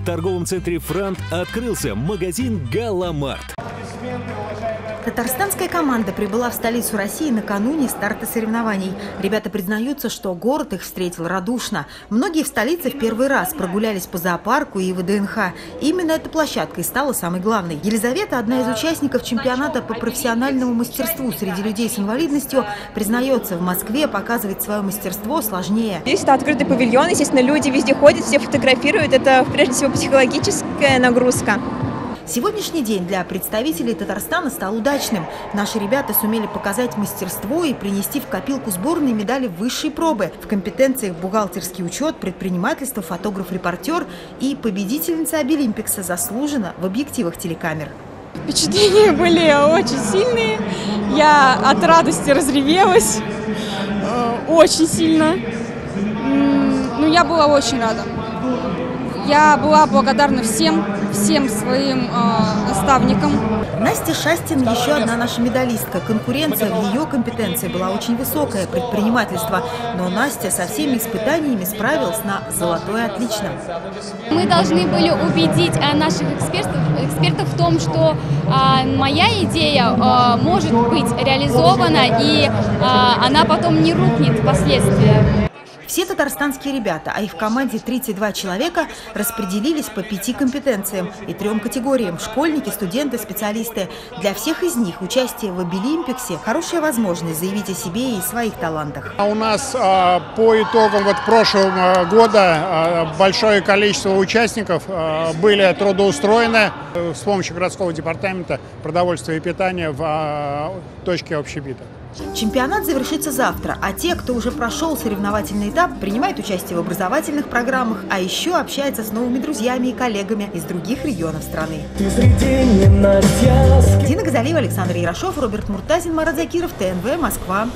торговом центре «Франт» открылся магазин «Галамарт». Татарстанская команда прибыла в столицу России накануне старта соревнований. Ребята признаются, что город их встретил радушно. Многие в столице в первый раз прогулялись по зоопарку и ВДНХ. Именно эта площадка и стала самой главной. Елизавета, одна из участников чемпионата по профессиональному мастерству среди людей с инвалидностью, признается, в Москве показывать свое мастерство сложнее. Здесь это открытый павильон, естественно, люди везде ходят, все фотографируют. Это, прежде всего, психологическая нагрузка. Сегодняшний день для представителей Татарстана стал удачным. Наши ребята сумели показать мастерство и принести в копилку сборной медали высшей пробы в компетенциях бухгалтерский учет, предпринимательство, фотограф-репортер и победительница Обилимпикса заслуженно в объективах телекамер. Впечатления были очень сильные. Я от радости разревелась очень сильно. Но я была очень рада. Я была благодарна всем своим наставникам. Настя Шастин – еще одна наша медалистка. Конкуренция в ее компетенции была очень высокая, предпринимательство. Но Настя со всеми испытаниями справилась на золотое отлично. Мы должны были убедить наших экспертов в том, что моя идея может быть реализована, и она потом не рухнет впоследствии. Все татарстанские ребята, а их в команде 32 человека, распределились по 5 компетенциям и 3 категориям – школьники, студенты, специалисты. Для всех из них участие в Обилимпиксе – хорошая возможность заявить о себе и своих талантах. У нас по итогам прошлого года большое количество участников были трудоустроены с помощью городского департамента продовольствия и питания в точке общепита. Чемпионат завершится завтра, а те, кто уже прошел соревновательный этап, принимают участие в образовательных программах, а еще общаются с новыми друзьями и коллегами из других регионов страны. Дина Газалиева, Александр Ярошов, Роберт Муртазин, Марат Закиров, ТНВ, Москва.